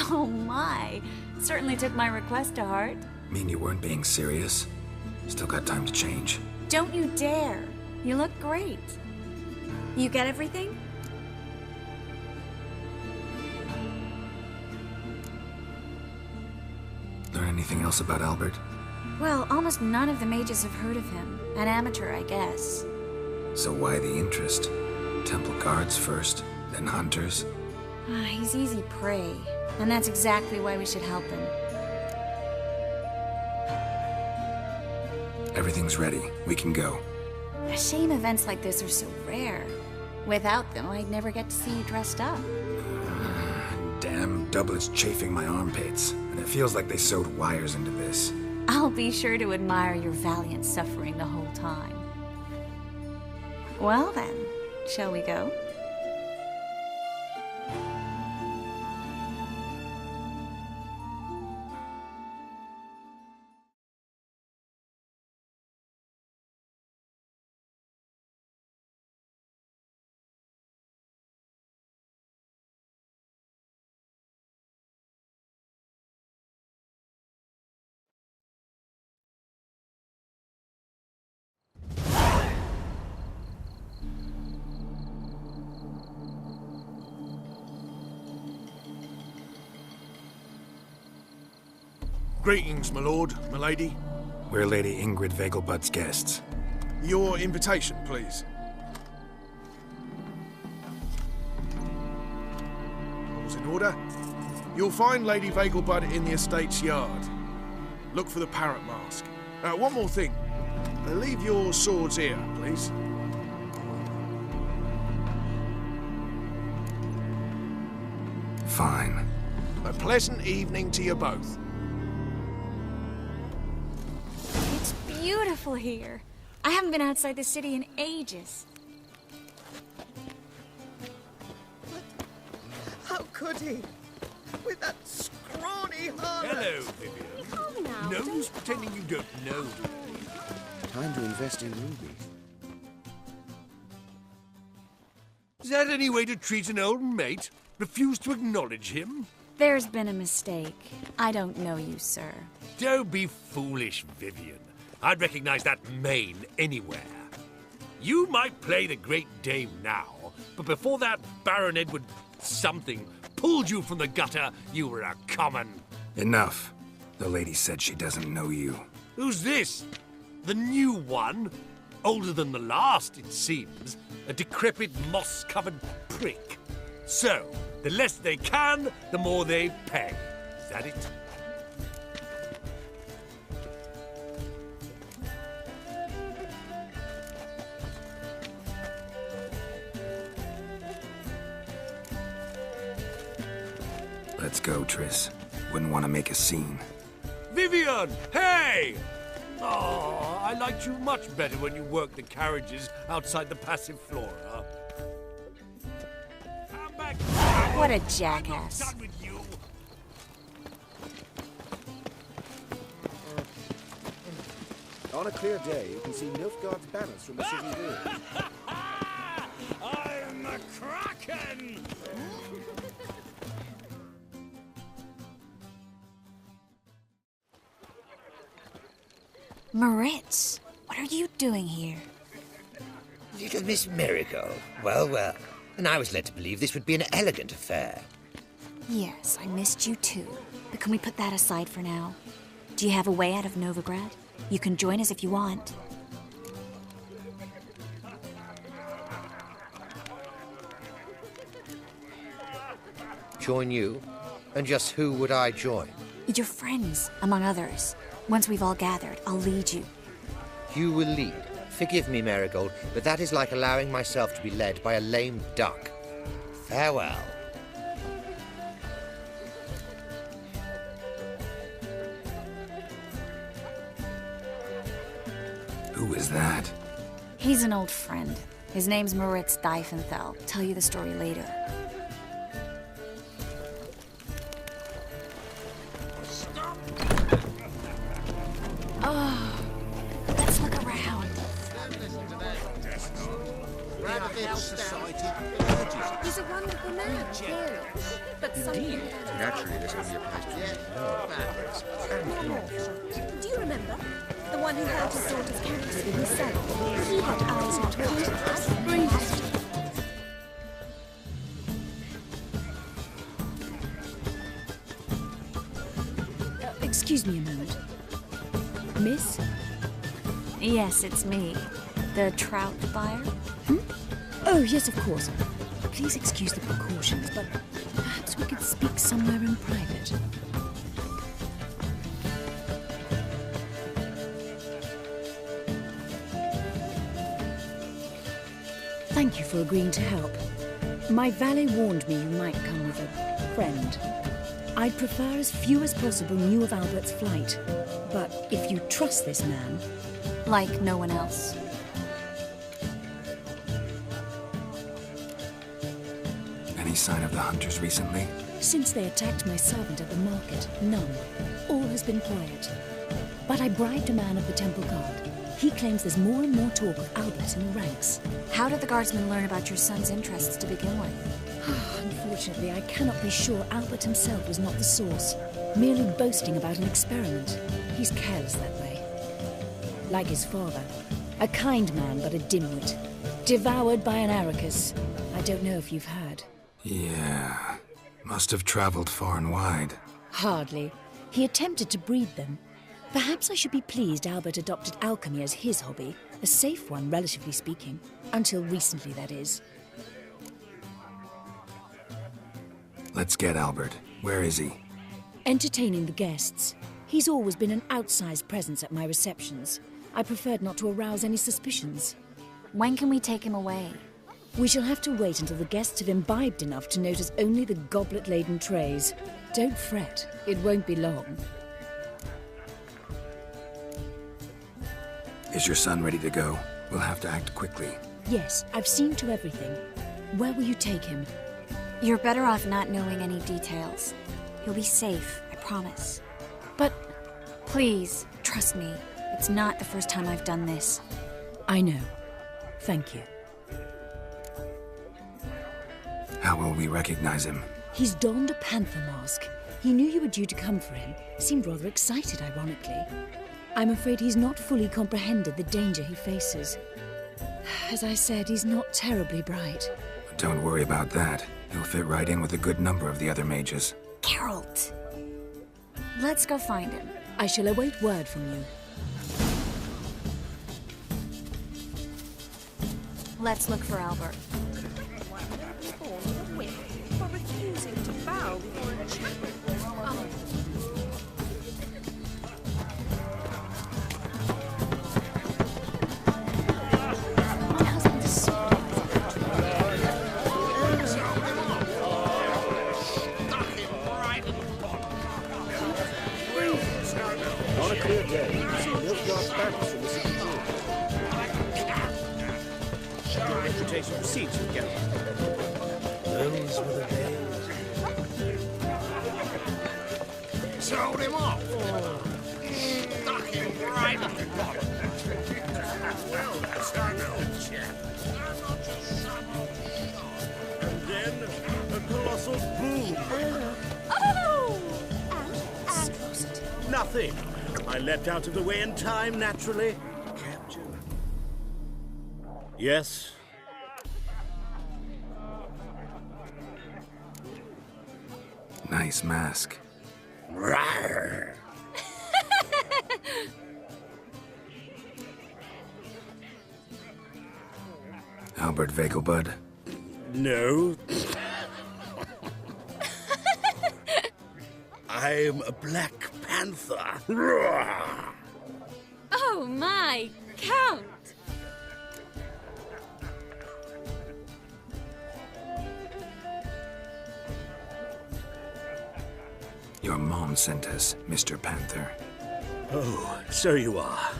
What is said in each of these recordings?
Oh my. Certainly took my request to heart. Mean you weren't being serious? Still got time to change. Don't you dare. You look great. You get everything? Learn anything else about Albert? Well, almost none of the mages have heard of him. An amateur, I guess. So why the interest? Temple guards first, then hunters? He's easy prey, and that's exactly why we should help him. Everything's ready. We can go. A shame events like this are so rare. Without them, I'd never get to see you dressed up. Damn doublets chafing my armpits, and it feels like they sewed wires into this. I'll be sure to admire your valiant suffering the whole time. Well then, shall we go? Greetings, my lord, my lady. We're Lady Ingrid Vegelbud's guests. Your invitation, please. All's in order. You'll find Lady Vegelbud in the estate's yard. Look for the parrot mask. One more thing. Leave your swords here, please. Fine. A pleasant evening to you both. It's beautiful here. I haven't been outside the city in ages. How could he? With that scrawny heart. Hello, Vivian. Calm now. No use pretending you don't know. Time to invest in Ruby. Is that any way to treat an old mate? Refuse to acknowledge him? There's been a mistake. I don't know you, sir. Don't be foolish, Vivian. I'd recognize that mane anywhere. You might play the Great Dame now, but before that Baron Edward something pulled you from the gutter, you were a common. Enough. The lady said she doesn't know you. Who's this? The new one? Older than the last, it seems. A decrepit, moss-covered prick. So, the less they can, the more they pay. Is that it? Let's go, Triss. Wouldn't want to make a scene. Vivian! Hey! Oh, I liked you much better when you worked the carriages outside the passive flora. Come back. What a jackass. I'm not done with you. On a clear day, you can see Nilfgaard's banners from the city wall. I'm a kraken! Moritz, what are you doing here? Little Miss Marigold. Well, well. And I was led to believe this would be an elegant affair. Yes, I missed you too. But can we put that aside for now? Do you have a way out of Novigrad? You can join us if you want. Join you? And just who would I join? Your friends, among others. Once we've all gathered, I'll lead you. You will lead. Forgive me, Marigold, but that is like allowing myself to be led by a lame duck. Farewell. Who is that? He's an old friend. His name's Moritz Diefenthal. Tell you the story later. Oh, let's look around. He's a wonderful man, clearly. But something... Naturally, this only applies to Do you remember? The one who held his daughter's captive in his cell. He had eyes not counted, breathed. Excuse me a moment. Miss? Yes, it's me. The trout buyer? Oh, yes, of course. Please excuse the precautions, but perhaps we could speak somewhere in private. Thank you for agreeing to help. My valet warned me you might come with a friend. I'd prefer as few as possible knew of Albert's flight. But if you trust this man... Like no one else. Any sign of the hunters recently? Since they attacked my servant at the market, none. All has been quiet. But I bribed a man of the Temple Guard. He claims there's more and more talk of Albert in the ranks. How did the guardsmen learn about your son's interests to begin with? Unfortunately, I cannot be sure Albert himself was not the source, merely boasting about an experiment. He's careless that way. Like his father. A kind man, but a dimwit. Devoured by an Arrakis. I don't know if you've heard. Yeah. Must have traveled far and wide. Hardly. He attempted to breed them. Perhaps I should be pleased Albert adopted alchemy as his hobby. A safe one, relatively speaking. Until recently, that is. Let's get Albert. Where is he? Entertaining the guests. He's always been an outsized presence at my receptions. I preferred not to arouse any suspicions. When can we take him away? We shall have to wait until the guests have imbibed enough to notice only the goblet-laden trays. Don't fret. It won't be long. Is your son ready to go? We'll have to act quickly. Yes, I've seen to everything. Where will you take him? You're better off not knowing any details. He'll be safe, I promise. But... Please, trust me. It's not the first time I've done this. I know. Thank you. How will we recognize him? He's donned a panther mask. He knew you were due to come for him. Seemed rather excited, ironically. I'm afraid he's not fully comprehended the danger he faces. As I said, he's not terribly bright. Don't worry about that. He'll fit right in with a good number of the other mages. Geralt! Let's go find him. I shall await word from you. Let's look for Albert. For refusing to bow before a chapel. My husband is so... On a clear day, you can see Nilfgaard's banners from the city door. Your reputation precedes you, Geralt. Those were the days. Sold him off. Stuck him right in the bottom. Well, that's our old chap. And then, a colossal boom. Oh! Nothing. I leapt out of the way in time, naturally. Capture. Yes. Nice mask. Rawr. Albert Vegelbud. No. I'm a Black Panther. Rawr. Oh my, Count! Your mom sent us, Mr. Panther. Oh, so you are.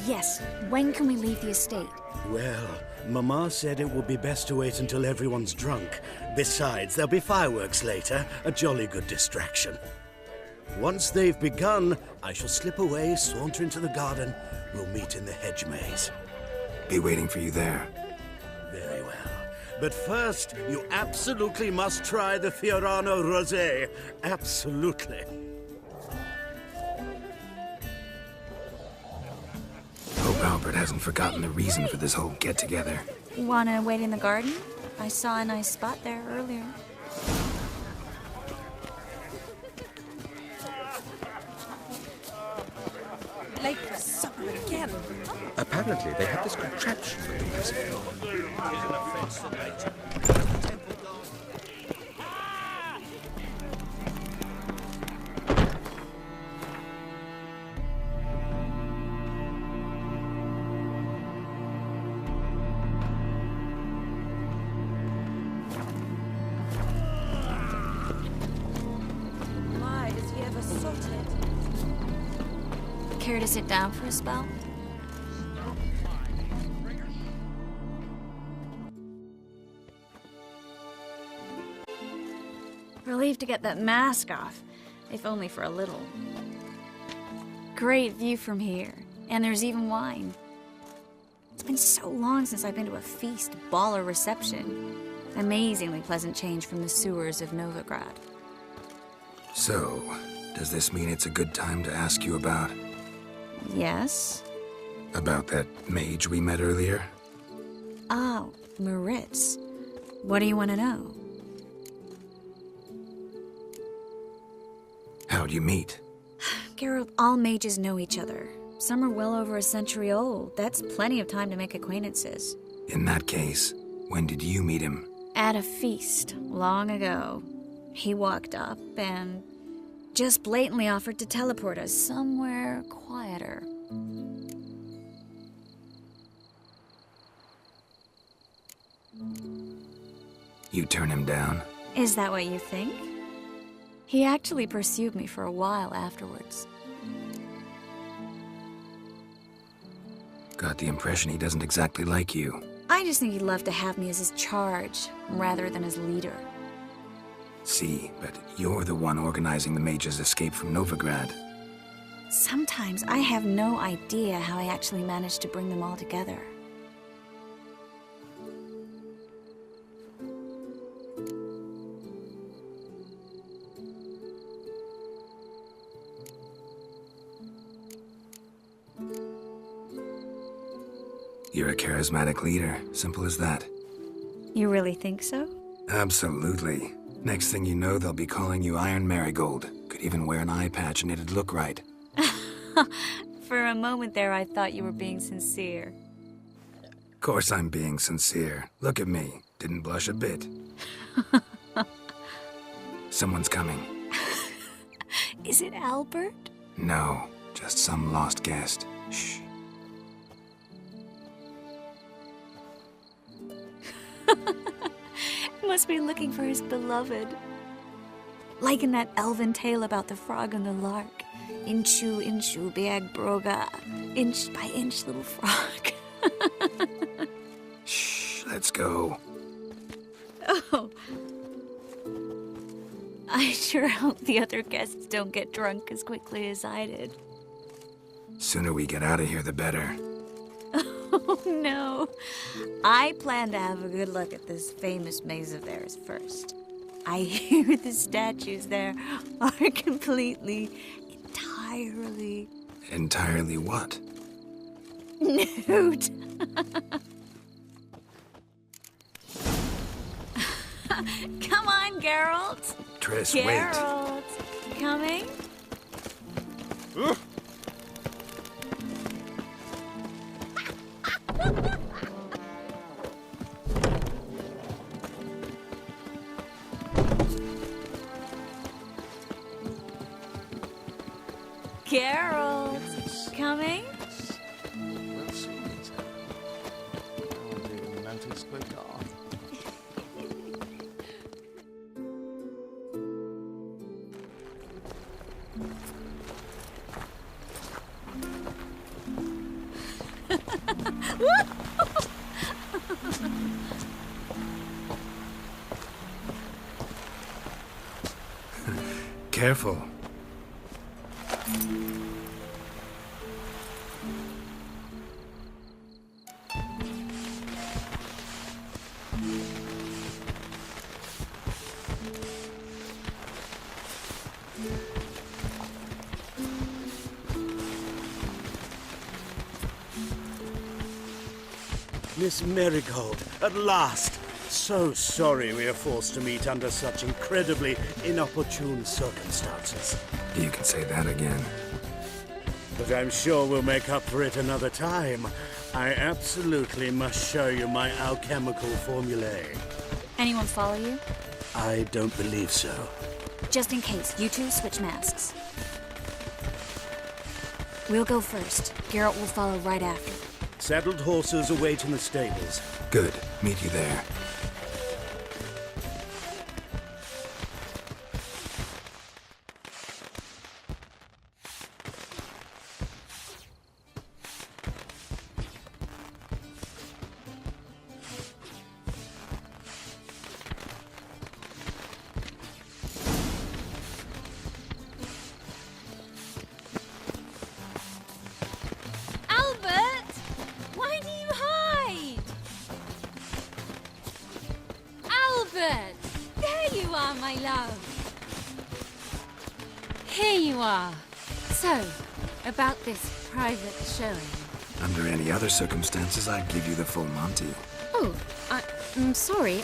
Yes, when can we leave the estate? Well, Mama said it would be best to wait until everyone's drunk. Besides, there'll be fireworks later, a jolly good distraction. Once they've begun, I shall slip away, saunter into the garden. We'll meet in the hedge maze. Be waiting for you there. Very well. But first, you absolutely must try the Fiorano Rosé. Absolutely. Hope Albert hasn't forgotten the reason for this whole get-together. Wanna wait in the garden? I saw a nice spot there earlier. Late for supper again. Apparently, they have this contraption for music. My, is he ever sorted? Care to sit down for a spell? Relieved to get that mask off, if only for a little. Great view from here, and there's even wine. It's been so long since I've been to a feast, ball, or reception. Amazingly pleasant change from the sewers of Novigrad. So, does this mean it's a good time to ask you about... Yes? about that mage we met earlier? Oh, Maritz. What do you want to know? How'd you meet? Geralt, all mages know each other. Some are well over a century old. That's plenty of time to make acquaintances. In that case, when did you meet him? At a feast, long ago. He walked up and just blatantly offered to teleport us somewhere quieter. You turn him down? Is that what you think? He actually pursued me for a while afterwards. Got the impression he doesn't exactly like you. I just think he'd love to have me as his charge, rather than as leader. See, but you're the one organizing the mage's escape from Novigrad. Sometimes I have no idea how I actually managed to bring them all together. You're a charismatic leader, simple as that. You really think so? Absolutely. Next thing you know, they'll be calling you Iron Marigold. Could even wear an eye patch and it'd look right. For a moment there, I thought you were being sincere. Of course I'm being sincere. Look at me. Didn't blush a bit. Someone's coming. Is it Albert? No, just some lost guest. Shh. Must be looking for his beloved. Like in that elven tale about the frog and the lark. Inchu, inchu, beag broga. Inch by inch, little frog. Shh, let's go. Oh. I sure hope the other guests don't get drunk as quickly as I did. Sooner we get out of here, the better. Oh, no. I plan to have a good look at this famous maze of theirs first. I hear the statues there are entirely... Entirely what? Nude. Come on, Geralt. Triss, Geralt. Coming? Geralt, coming? careful. Miss Marigold, at last! So sorry we are forced to meet under such incredibly inopportune circumstances. You can say that again. But I'm sure we'll make up for it another time. I absolutely must show you my alchemical formulae. Anyone follow you? I don't believe so. Just in case, you two switch masks. We'll go first. Garrett will follow right after. Saddled horses await in the stables. Good. Meet you there. There you are, my love. Here you are. So, about this private showing. Under any other circumstances, I'd give you the full Monty. Oh, I'm sorry,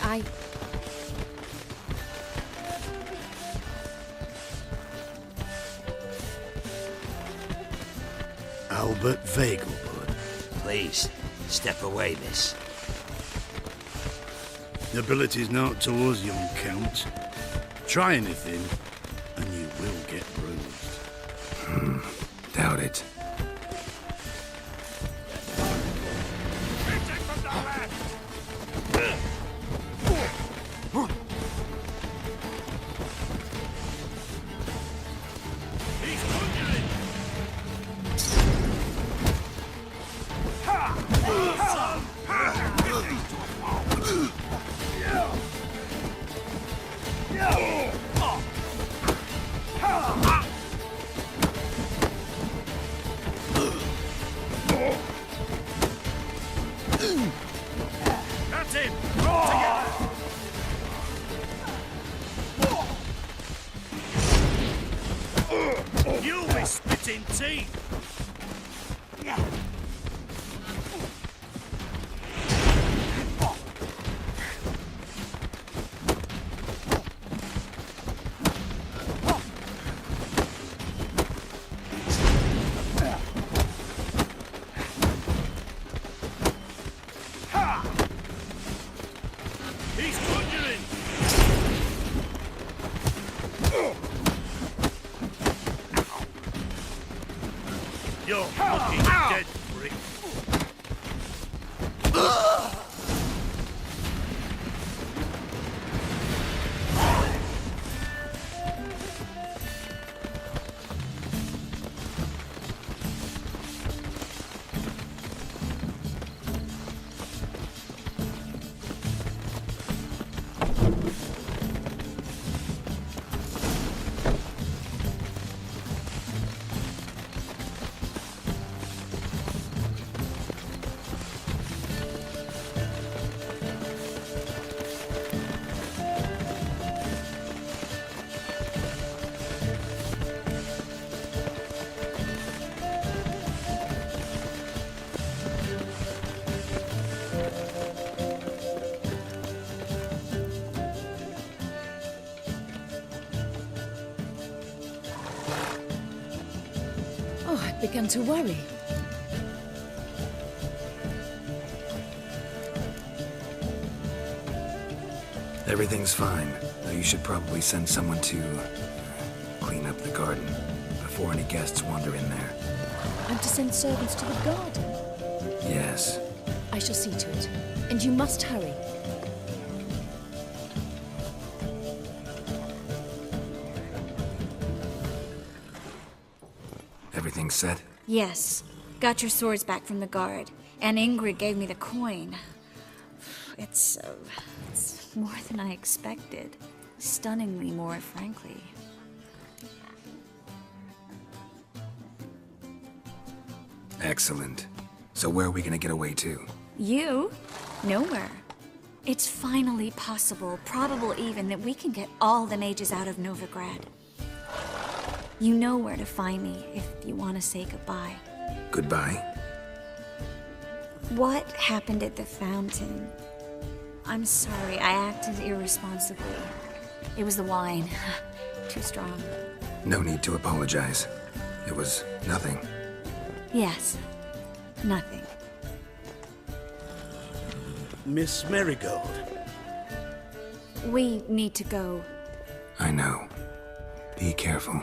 Albert Vegelbud. Please, step away, miss. Nobility's not towards young Count. Try anything, and you will get bruised. Doubt it. That's it! Roll together! You'll be spitting teeth! He's conjuring! You're fucking dead, prick. Oh, I began to worry. Everything's fine, though you should probably send someone to clean up the garden before any guests wander in there. I'm to send servants to the garden. Yes. I shall see to it. And you must hurry. Everything set? Yes. Got your swords back from the guard. And Ingrid gave me the coin. It's more than I expected. Stunningly more, frankly. Excellent. So where are we gonna get away to? You? Nowhere. It's finally possible, probable even, that we can get all the mages out of Novigrad. You know where to find me if you want to say goodbye. Goodbye? What happened at the fountain? I'm sorry, I acted irresponsibly. It was the wine. Too strong. No need to apologize. It was nothing. Yes, nothing. Miss Marigold. We need to go. I know. Be careful.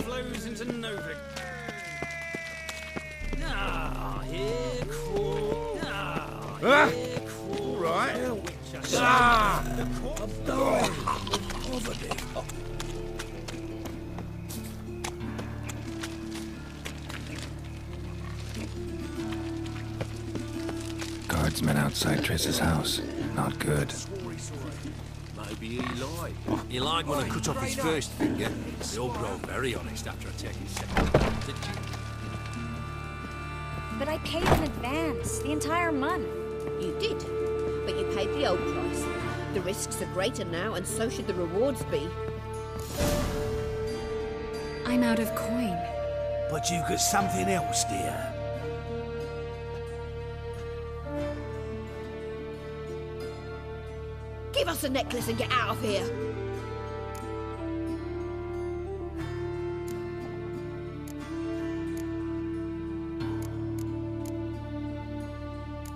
Flows into Novik. Ah, here crawl. Ah, here crawl. Right. Ah, I'm dying. Guardsmen outside Triss's house. Not good. Maybe he lied. He lied when I cut off his first finger. They all grow very honest after I take his second. But I paid in advance, the entire month. You did, but you paid the old price. The risks are greater now, and so should the rewards be. I'm out of coin. But you've got something else, dear. Give us a necklace and get out of here.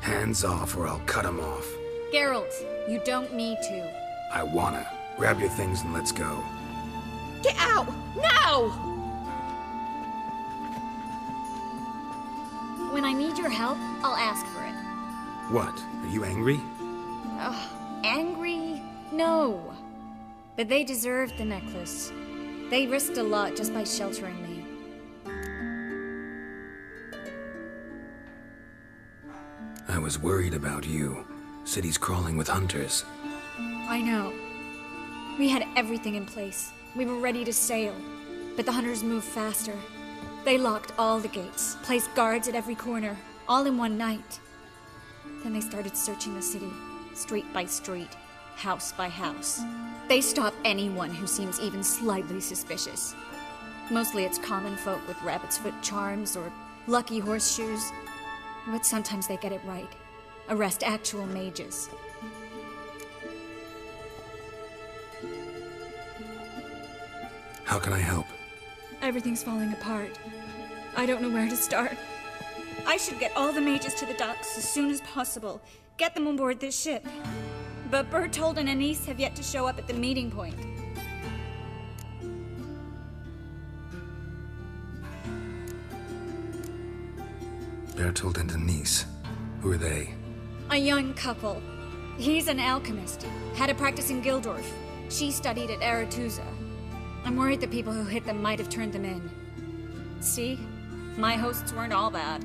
Hands off or I'll cut them off. Geralt, you don't need to. I wanna. Grab your things and let's go. Get out! Now! When I need your help, I'll ask for it. What? Are you angry? Angry? No. But they deserved the necklace. They risked a lot just by sheltering me. I was worried about you. City's crawling with hunters. I know. We had everything in place. We were ready to sail. But the hunters moved faster. They locked all the gates, placed guards at every corner, all in one night. Then they started searching the city, street by street, house by house. They stop anyone who seems even slightly suspicious. Mostly it's common folk with rabbit's foot charms or lucky horseshoes. But sometimes they get it right. Arrest actual mages. How can I help? Everything's falling apart. I don't know where to start. I should get all the mages to the docks as soon as possible. get them on board this ship. But Bertold and Anise have yet to show up at the meeting point. Bertold and Anise. Who are they? A young couple. He's an alchemist. Had a practice in Gildorf. She studied at Aretuza. I'm worried the people who hit them might have turned them in. See? My hosts weren't all bad.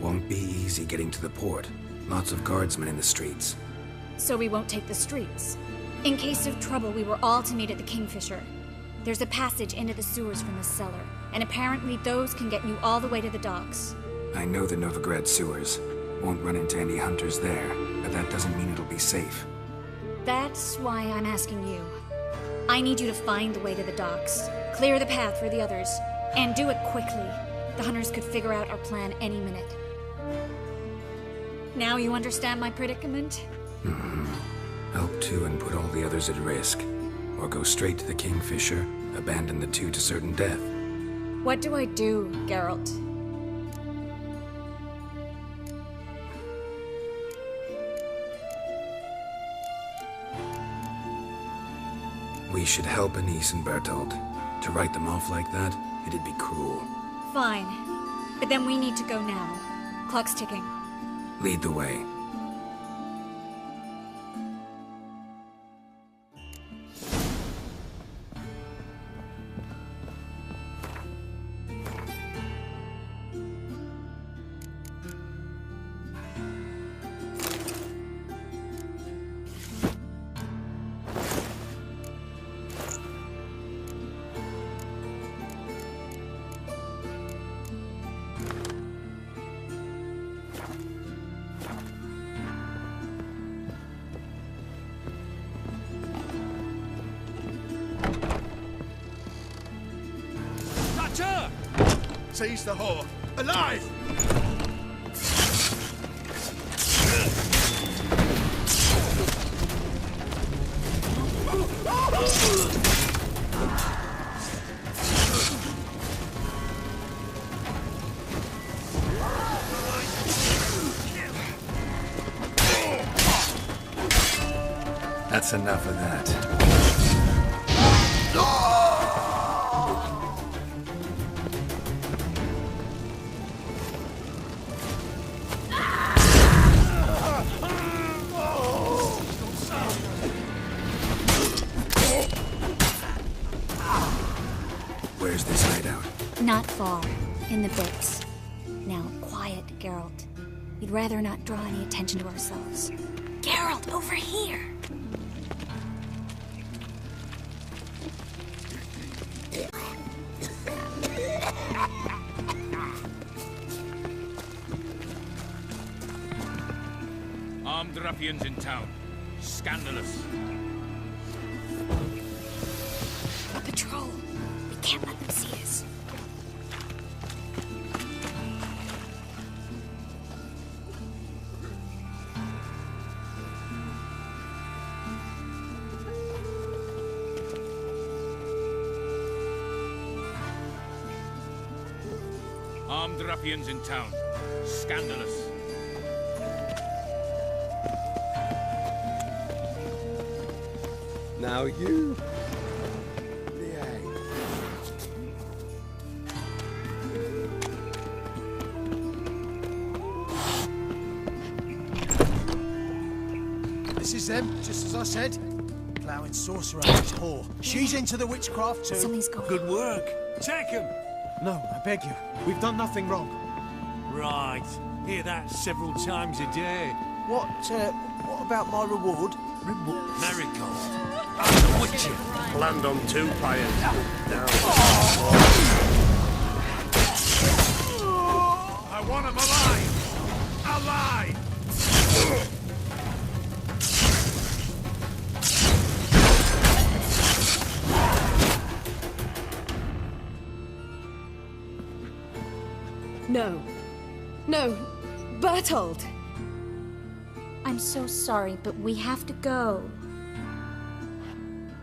Won't be easy getting to the port. Lots of guardsmen in the streets. So we won't take the streets. In case of trouble, we were all to meet at the Kingfisher. There's a passage into the sewers from the cellar, and apparently those can get you all the way to the docks. I know the Novigrad sewers. Won't run into any hunters there, but that doesn't mean it'll be safe. That's why I'm asking you. I need you to find the way to the docks, clear the path for the others, and do it quickly. The hunters could figure out our plan any minute. Now you understand my predicament? Help two and put all the others at risk. Or go straight to the Kingfisher, abandon the two to certain death. What do I do, Geralt? We should help Anise and Bertold. To write them off like that, it'd be cruel. Fine. But then we need to go now. Clock's ticking. Lead the way. Seize the whore. Alive! That's enough of that. Where's this hideout? Not far. In the bits. Now, quiet, Geralt. We'd rather not draw any attention to ourselves. Geralt, over here! Armed ruffians in town. Scandalous. A patrol. We can't let them see us. Armed ruffians in town. Scandalous. Now you... This is them, just as I said. Ploughing sorcerer and his whore. She's into the witchcraft too. Something's going on. Good work. Take him! No, I beg you. We've done nothing wrong. Right. Hear that several times a day. What about my reward? Marigold. I'm the Witcher. Land on two players. Now. I want him alive! Alive! No. No. Bertold! I'm so sorry, but we have to go.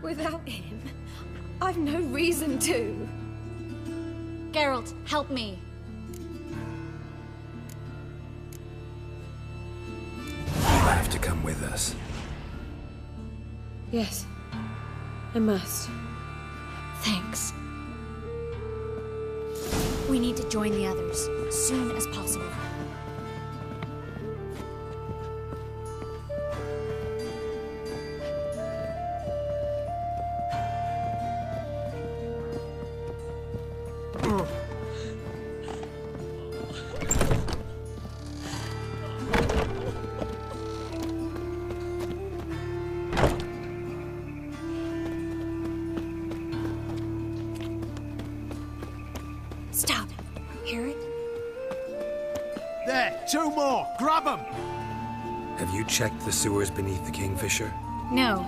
Without him, I've no reason to. Geralt, help me. come with us. Yes, I must. Thanks. We need to join the others as soon as possible. Stop. Hear it? There, 2 more. Grab them. Have you checked the sewers beneath the Kingfisher? No.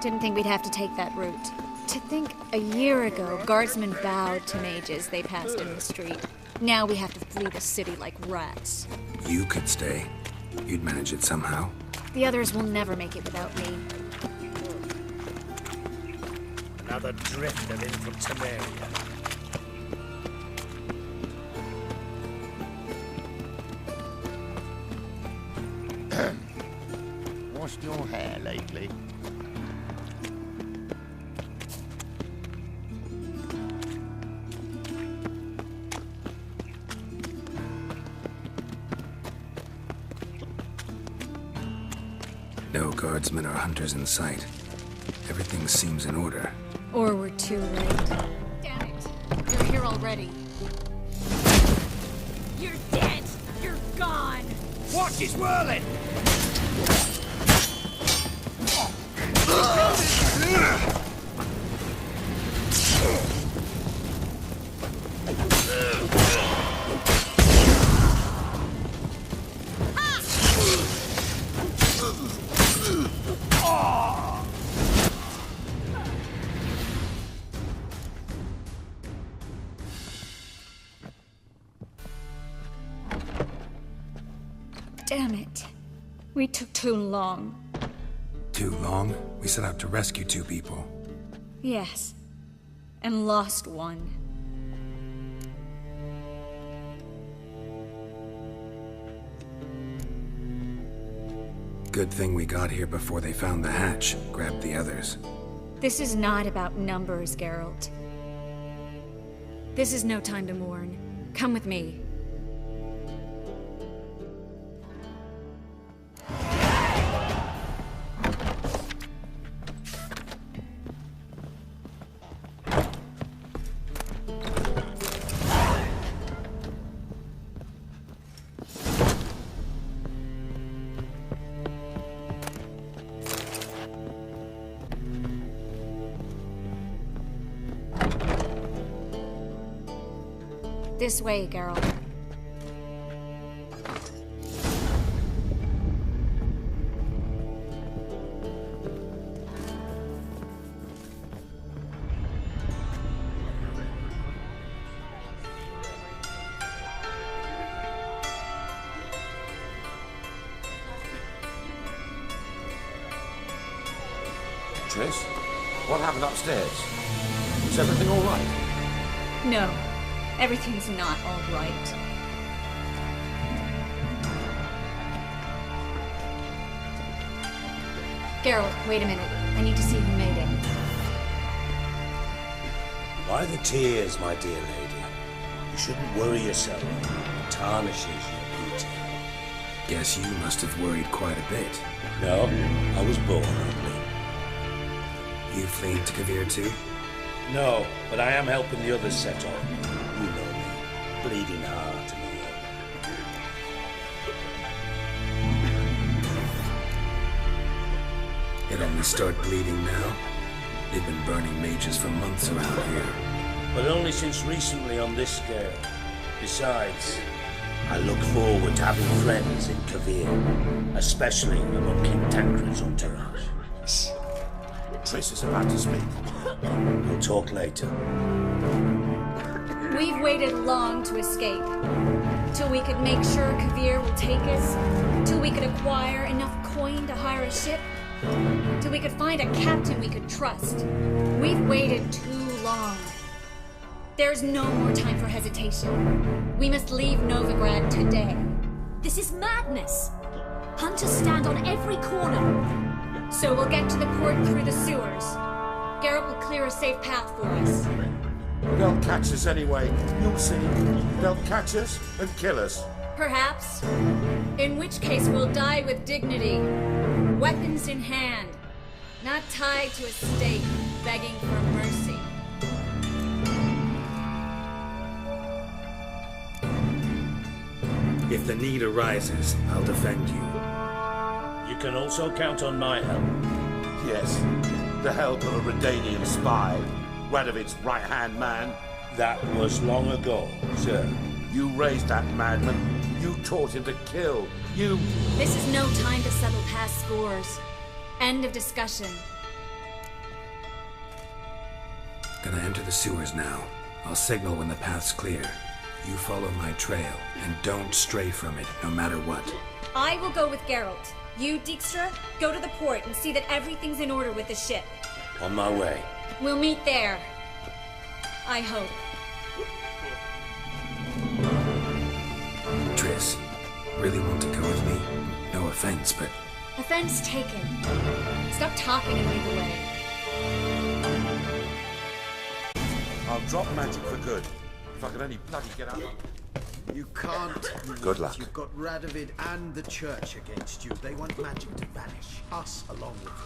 Didn't think we'd have to take that route. To think a year ago, guardsmen bowed to mages they passed in the street. Now we have to flee the city like rats. You could stay. You'd manage it somehow. The others will never make it without me. Another drifter in from Temeria. Washed your hair lately? No guardsmen or hunters in sight. Everything seems in order. Or we're too late. Damn it! You're here already. You're dead! You're gone! Watch is whirling! Damn it. We took too long. Too long? We set out to rescue 2 people. Yes. And lost one. Good thing we got here before they found the hatch, grabbed the others. This is not about numbers, Geralt. This is no time to mourn. Come with me. This way, Geralt. Triss, what happened upstairs? Is everything all right? No. Everything's not all right. Geralt, wait a minute. I need to see who made it. Why the tears, my dear lady? You shouldn't worry yourself. It tarnishes your beauty. Guess you must have worried quite a bit. No, I was born ugly. You fleeing to Kavir too? No, but I am helping the others set off. You know me, bleeding heart and all. It only start bleeding now. They've been burning mages for months around here. But only since recently on this scale. Besides, I look forward to having friends in Kavir, especially among King Tancred's entourage. Shh. Triss is about to speak. We'll talk later. We've waited long to escape. Till we could make sure Kavir will take us. Till we could acquire enough coin to hire a ship. Till we could find a captain we could trust. We've waited too long. There's no more time for hesitation. We must leave Novigrad today. This is madness! Hunters stand on every corner. So we'll get to the port through the sewers. Garrett will clear a safe path for us. They'll catch us anyway. You'll see. They'll catch us and kill us. Perhaps. In which case we'll die with dignity. Weapons in hand. Not tied to a stake, begging for mercy. If the need arises, I'll defend you. You can also count on my help. Yes, the help of a Redanian spy, Radovic's right-hand man. That was long ago, sir. You raised that madman. You taught him to kill. You... This is no time to settle past scores. End of discussion. Gonna enter the sewers now. I'll signal when the path's clear. You follow my trail, and don't stray from it, no matter what. I will go with Geralt. You, Dijkstra, go to the port and see that everything's in order with the ship. On my way. We'll meet there. I hope. Triss, really want to go with me? No offense, but... Offense taken. Stop talking and lead the way. I'll drop magic for good. If I can only bloody get out. You can't. Good luck. You've got Radovid and the church against you. They want magic to vanish. Us along with them.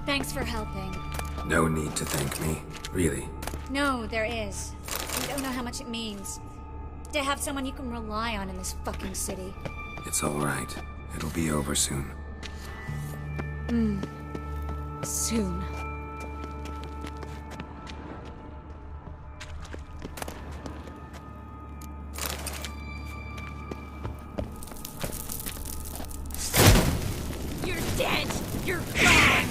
Thanks for helping. No need to thank me, really. No, there is. You don't know how much it means. To have someone you can rely on in this fucking city. It's all right. It'll be over soon. Soon. You're dead! You're gone!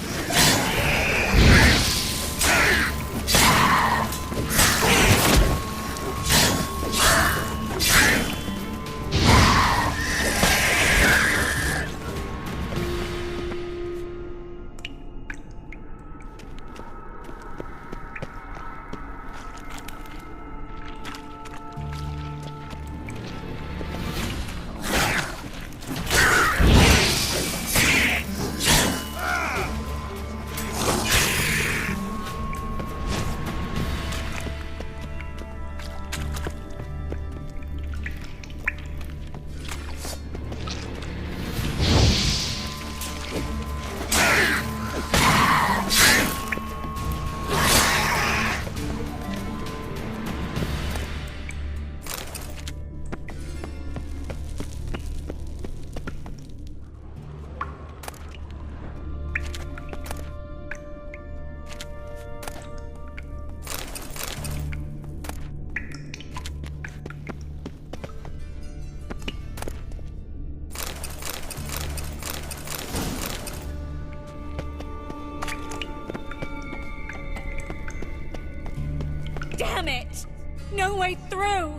Damn it! No way through!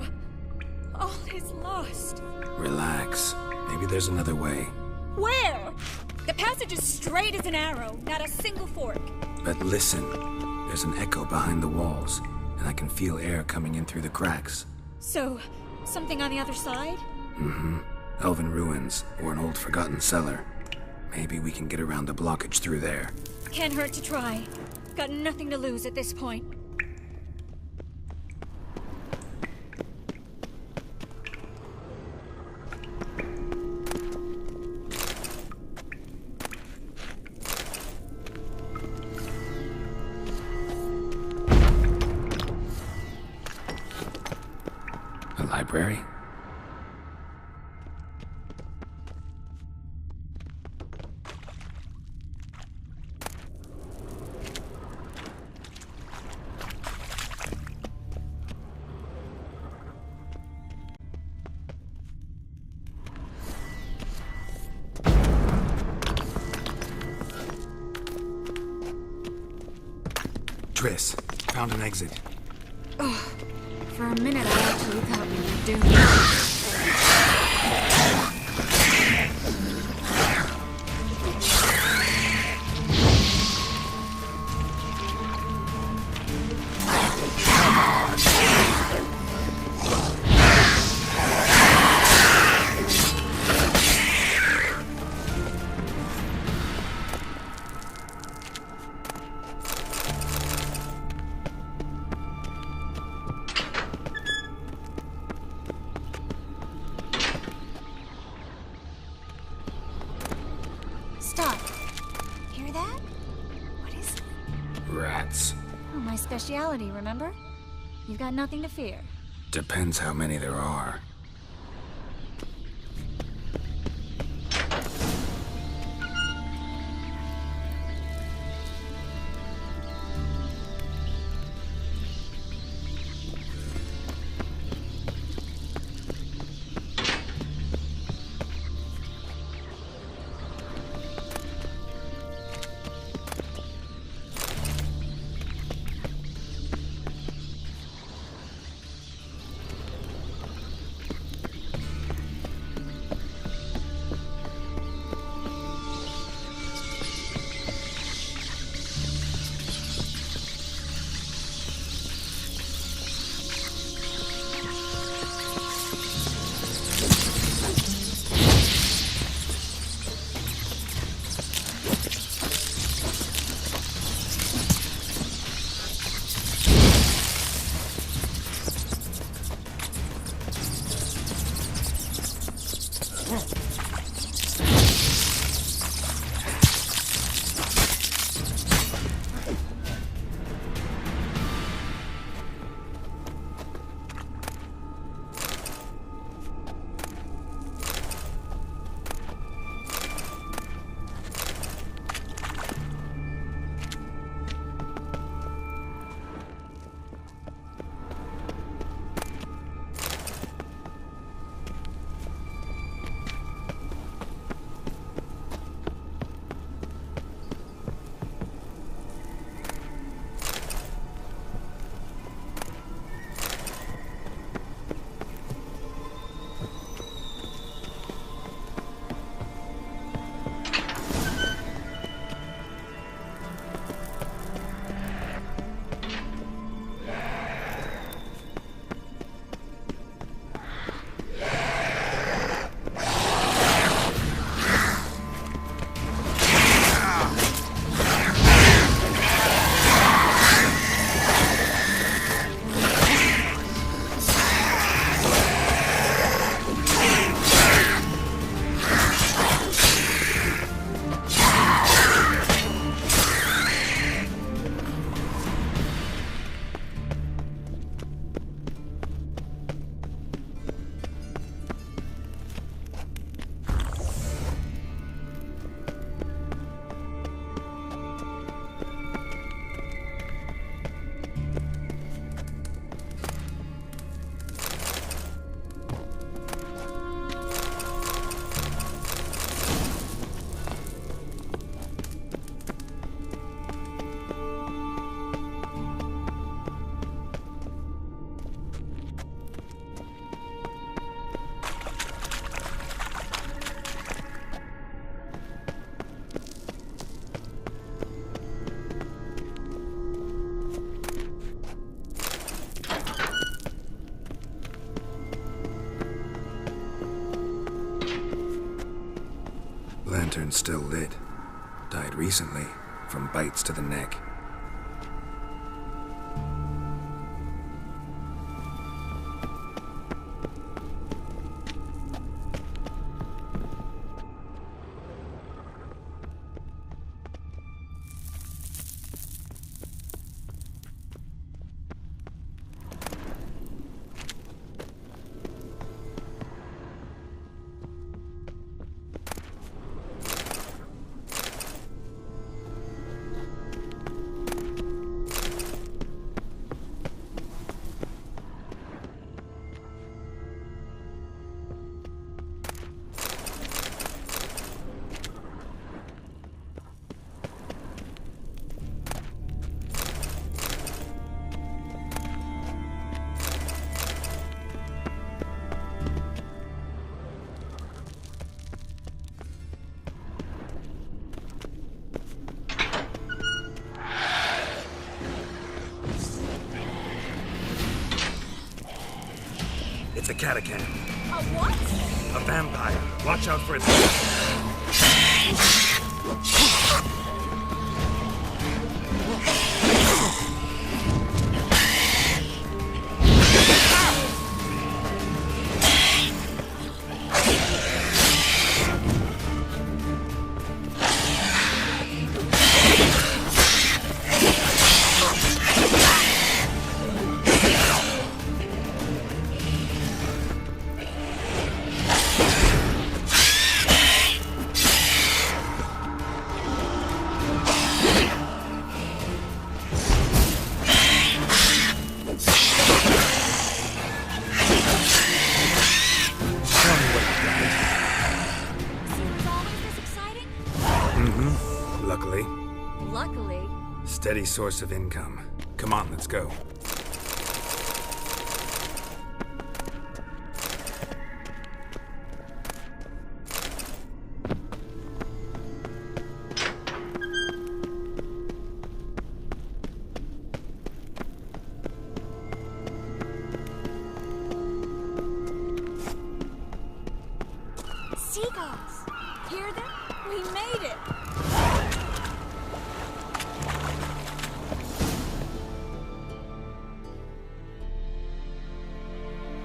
All is lost. Relax. Maybe there's another way. Where? The passage is straight as an arrow, not a single fork. But listen. There's an echo behind the walls, and I can feel air coming in through the cracks. So, something on the other side? Mm-hmm. Elven ruins, or an old forgotten cellar. Maybe we can get around the blockage through there. Can't hurt to try. Got nothing to lose at this point. Library? Triss, found an exit. Oh, for a minute I actually thought we were doomed. speciality, remember? You've got nothing to fear. Depends how many there are. Lantern's still lit. Died recently, from bites to the neck. It's a catacomb. A what? A vampire. Watch out for its... Steady source of income. Come on, let's go. Seagulls! Hear them? We made it!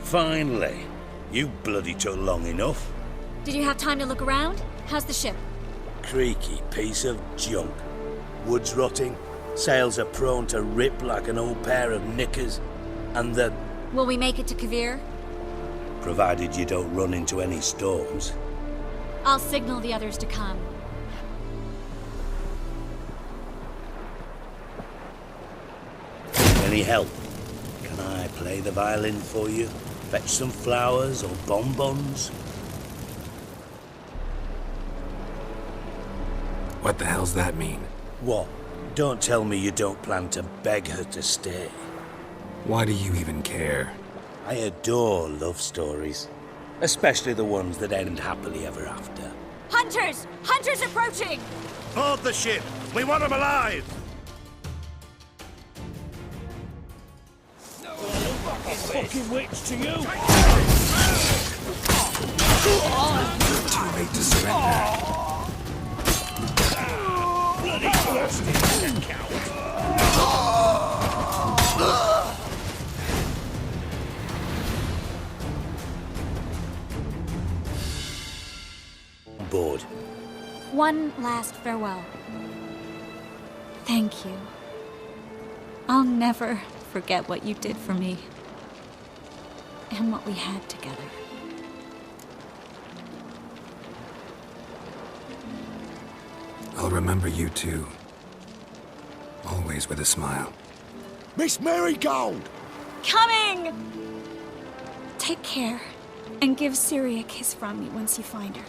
Finally. You bloody took long enough. Did you have time to look around? How's the ship? Creaky piece of junk. Wood's rotting, sails are prone to rip like an old pair of knickers, and the... Will we make it to Kavir? Provided you don't run into any storms. I'll signal the others to come. Any help? Can I play the violin for you? Fetch some flowers or bonbons? What the hell's that mean? What? Don't tell me you don't plan to beg her to stay. Why do you even care? I adore love stories. Especially the ones that end happily ever after. Hunters! Hunters approaching! Board the ship! We want them alive! Fucking witch to you! Too late to surrender. Bloody bastard! Count! Board. One last farewell. Thank you. I'll never forget what you did for me. And what we had together. I'll remember you too. Always with a smile. Miss Marigold! Coming! Take care, and give Ciri a kiss from me once you find her.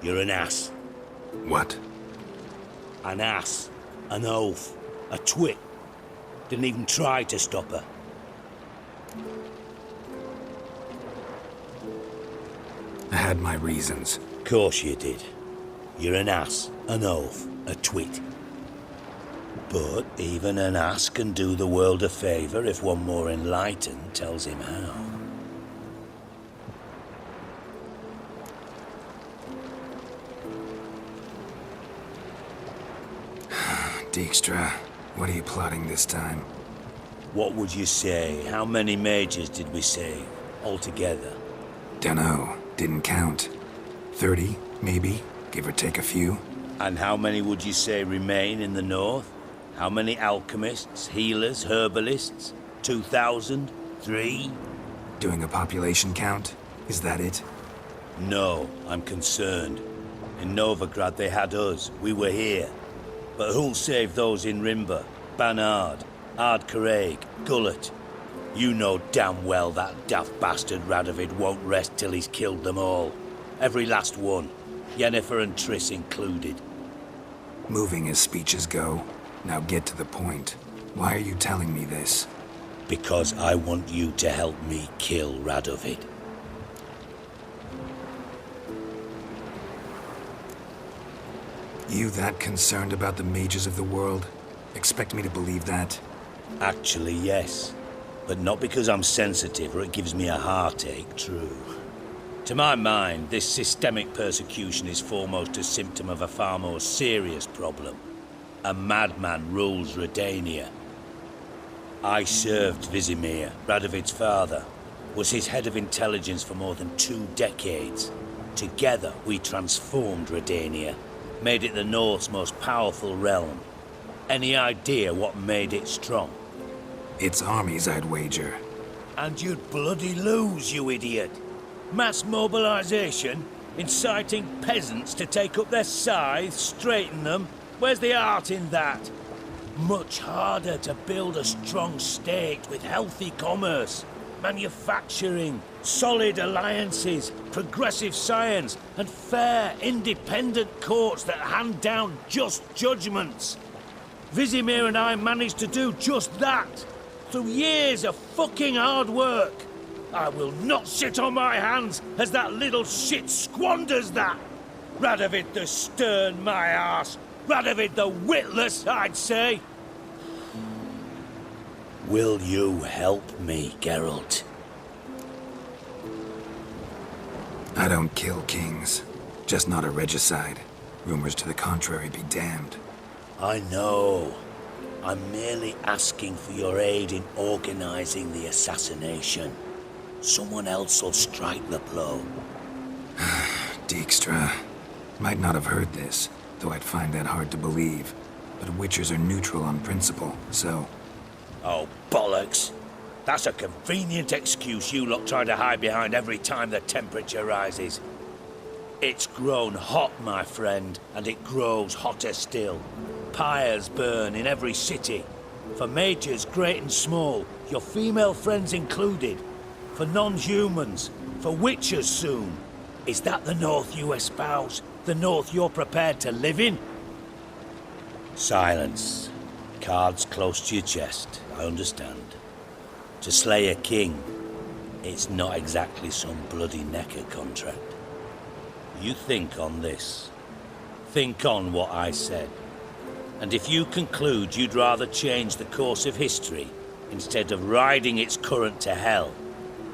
You're an ass. What? An ass. An oaf. A twit. Didn't even try to stop her. I had my reasons. Course you did. You're an ass, an oaf, a twit. But even an ass can do the world a favour if one more enlightened tells him how. Dijkstra, what are you plotting this time? What would you say? How many mages did we save, altogether? Dunno. Didn't count. 30, maybe, give or take a few. And how many would you say remain in the north? How many alchemists, healers, herbalists? 2,000? 3? Doing a population count? Is that it? No, I'm concerned. In Novigrad they had us. We were here. But who'll save those in Rimba? Banard, Ardcaraig, Gullet? You know damn well that daft bastard Radovid won't rest till he's killed them all. Every last one. Yennefer and Triss included. Moving as speeches go. Now get to the point. Why are you telling me this? Because I want you to help me kill Radovid. You that concerned about the mages of the world? Expect me to believe that? Actually, yes. But not because I'm sensitive or it gives me a heartache, true. To my mind, this systemic persecution is foremost a symptom of a far more serious problem. A madman rules Redania. I served Vizimir, Radovid's father, was his head of intelligence for more than 2 decades. Together, we transformed Redania, made it the North's most powerful realm. Any idea what made it strong? Its armies, I'd wager. And you'd bloody lose, you idiot. Mass mobilization, inciting peasants to take up their scythes, straighten them. Where's the art in that? Much harder to build a strong state with healthy commerce, manufacturing, solid alliances, progressive science, and fair, independent courts that hand down just judgments. Vizimir and I managed to do just that, through years of fucking hard work. I will not sit on my hands as that little shit squanders that. Radovid the stern, my arse. Radovid the witless, I'd say. Will you help me, Geralt? I don't kill kings. Just not a regicide. Rumors to the contrary be damned. I know. I'm merely asking for your aid in organizing the assassination. Someone else will strike the blow. Dijkstra. Might not have heard this, though I'd find that hard to believe. But Witchers are neutral on principle, so... Oh, bollocks. That's a convenient excuse you lot try to hide behind every time the temperature rises. It's grown hot, my friend, and it grows hotter still. Pyres burn in every city. For majors great and small, your female friends included. For non-humans, for witchers soon. Is that the North you espouse? The North you're prepared to live in? Silence. Cards close to your chest, I understand. To slay a king, it's not exactly some bloody necker contract. You think on this. Think on what I said. And if you conclude you'd rather change the course of history instead of riding its current to hell,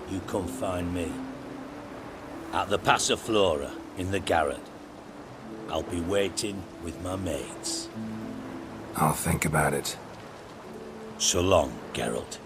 you come find me. At the Passiflora, in the garret. I'll be waiting with my mates. I'll think about it. So long, Geralt.